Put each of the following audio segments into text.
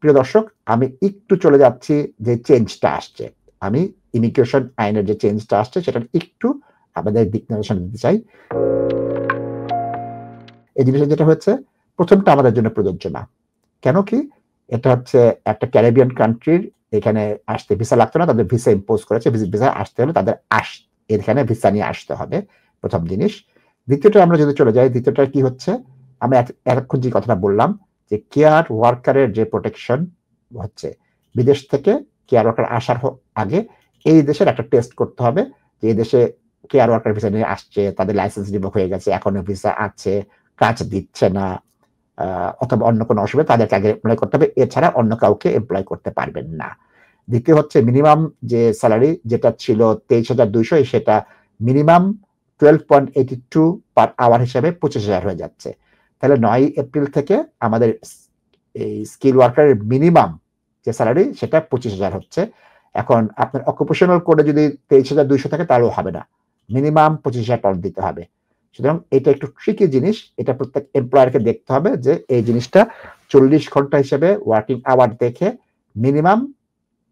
প্রিয় দর্শক, আমি একটু চলে যাচ্ছি যে চেঞ্জটা আসছে। আমি ইমিগ্রেশন আইনের যে চেঞ্জটা আসছে সেটার একটু আপনাদের দিক নির্দেশনা দিতে চাই। এই জিনিসটা যেটা হচ্ছে, ১ম টা আমাদের জন্য প্রযোজ্য না। কেন কি? এটা হচ্ছে একটা ক্যারিবিয়ান কান্ট্রির এখানে আসতে ভিসা লাগতো না। তাদের ভিসা ইম্পোজ করেছে। ভিসা আসতে হলে তাদের এখানে ভিসা নিয়ে আসতে হবে। ১ম জিনিস। দ্বিতীয়টা আমরা যদি চলে যাই, দ্বিতীয়টা কি হচ্ছে? আমি এতক্ষণ যে কথাটা বললাম যে কেয়ার ওয়ার্কারের যে প্রোটেকশন হচ্ছে, বিদেশ থেকে কেয়ার ওয়ার্কার আসার আগে এই দেশের একটা টেস্ট করতে হবে যে এই দেশে কেয়ার ওয়ার্কার ভিসা নিয়ে আসছে, তাদের লাইসেন্স রিভোক হয়ে গেছে, এখনো ভিসা আছে, কাজ দিচ্ছে না, অথবা অন্য কোনো অসুবিধা, তাদেরকে আগে এমপ্লয় করতে হবে। এছাড়া অন্য কাউকে এমপ্লয় করতে পারবেন না। দ্বিতীয় হচ্ছে মিনিমাম যে স্যালারি যেটা ছিল ২৩,২০০, সেটা মিনিমাম 12.82 পার আওয়ার হিসাবে ২৫,০০০ হয়ে যাচ্ছে। তাহলে ৯ এপ্রিল থেকে আমাদের এই স্কিল ওয়ার্কারের মিনিমাম যে স্যালারি সেটা ২৫,০০০ হচ্ছে। এখন আপনার অকুপেশনাল কোডে যদি ২৩,২০০ থাকে তাহলেও হবে না। মিনিমাম ২৫,০০০ পাউন্ড দিতে হবে। সুতরাং এটা একটু ট্রিকি জিনিস। এটা প্রত্যেক এমপ্লয়ারকে দেখতে হবে যে এই জিনিসটা ৪০ ঘন্টা হিসেবে ওয়ার্কিং আওয়ার দেখে মিনিমাম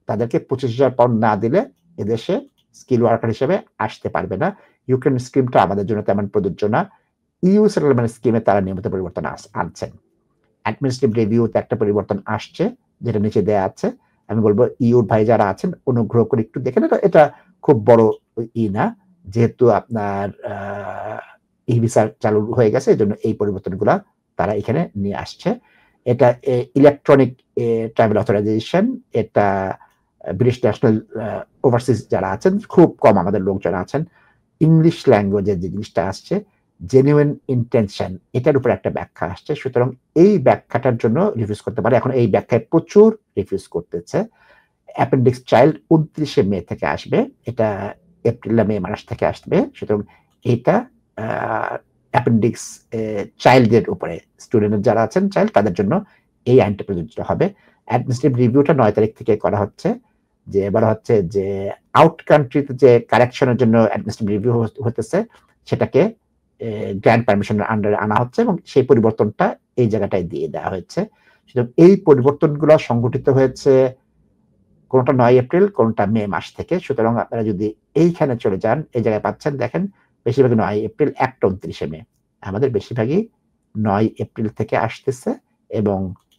তাদেরকে ২৫,০০০ পাউন্ড না দিলে এদেশে স্কিল ওয়ার্কার হিসেবে আসতে পারবে না। ইউক্রেন স্কিমটা আমাদের জন্য তেমন প্রযোজ্য না। ইউ সেটেলমেন্ট স্কিমে তারা নিয়মিত পরিবর্তন আনছেন। অ্যাডমিনিস্ট্রেটিভ রিভিউতে একটা পরিবর্তন আসছে, যেটা নিচে দেয়া আছে। আমি বলব ইউর ভাই যারা আছেন অনুগ্রহ করে একটু দেখে নেন। এটা খুব বড় না। যেহেতু আপনার ই ভিসা চালু হয়ে গেছে, এজন্য এই পরিবর্তনগুলা তারা এখানে নিয়ে আসছে। এটা ইলেকট্রনিক ট্রাভেল অথরাইজেশন, এটা ব্রিটিশ ন্যাশনাল ওভারসিজ যারা আছেন, খুব কম আমাদের লোক যারা আছেন, ইংলিশ ল্যাঙ্গুয়েজের যে জিনিসটা আসছে, জেনুইন ইন্টেনশন, এটার উপর একটা ব্যাখ্যা আসছে। সুতরাং এই ব্যাখ্যাটার জন্য রিফিউজ করতে পারে। এখন এই ব্যাখ্যায় প্রচুর রিফিউজ করতেছে। অ্যাপেন্ডিক্স চাইল্ড ২৯শে মে থেকে আসবে। এটা এপ্রিল মে মাস থেকে আসবে। সুতরাং এটা অ্যাপেন্ডিক্স চাইল্ডদের উপরে, স্টুডেন্ট যারা আছেন চাইল্ড, তাদের জন্য এই আইনটা প্রযোজ্য হবে। অ্যাডমিনিস্ট্রেটিভ রিভিউটা ৯ তারিখ থেকে করা হচ্ছে। যে বলা হচ্ছে যে আউট কান্ট্রিতে যে কারেকশনের জন্য অ্যাডমিনিস্ট্রেটিভ রিভিউ হতেছে, সেটাকে গ্র্যান্ড পারমিশনের আন্ডারে আনা হচ্ছে এবং সেই পরিবর্তনটা এই জায়গাটায় দিয়ে দেওয়া হয়েছে। সুতরাং এই পরিবর্তনগুলো সংঘটিত হয়েছে কোনটা ৯ এপ্রিল, কোনটা মে মাস থেকে। সুতরাং আপনারা যদি এইখানে চলে যান, এই জায়গায় পাচ্ছেন, দেখেন বেশিরভাগই ৯ এপ্রিল, একটা ২৯শে মে। আমাদের বেশিরভাগই ৯ এপ্রিল থেকে আসতেছে এবং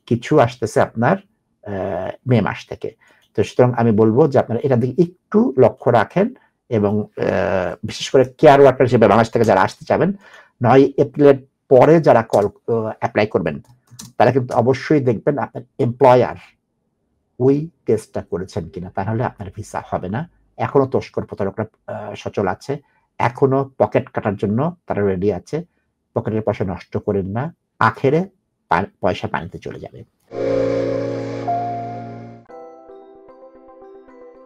কিছু আসতেছে আপনার মে মাস থেকে। তো সুতরাং আমি বলব যে আপনারা এটার দিকে একটু লক্ষ্য রাখেন এবং বিশেষ করে কেয়ার ওয়ার্কার হিসেবে বাংলাদেশ থেকে যারা আসতে চাবেন, ৯ এপ্রিলের পরে যারা অ্যাপ্লাই করবেন, তারা কিন্তু অবশ্যই দেখবেন আপনার এমপ্লয়ার ওই টেস্টটা করেছেন কিনা, তাহলে আপনার ভিসা হবে না। এখনো তস্কর প্রতারকরা সচল আছে। এখনো পকেট কাটার জন্য তারা রেডি আছে। পকেটের পয়সা নষ্ট করেন না। আখেরে পয়সা পানিতে চলে যাবে।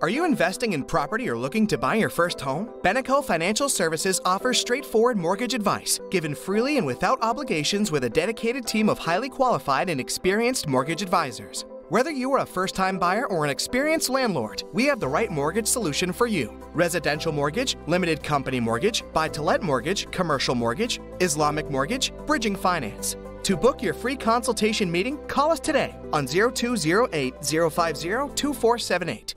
Are you investing in property or looking to buy your first home? Beneco Financial Services offers straightforward mortgage advice, given freely and without obligations with a dedicated team of highly qualified and experienced mortgage advisors. Whether you are a first-time buyer or an experienced landlord, we have the right mortgage solution for you. Residential mortgage, limited company mortgage, buy-to-let mortgage, commercial mortgage, Islamic mortgage, bridging finance. To book your free consultation meeting, call us today on 0208 050 2478.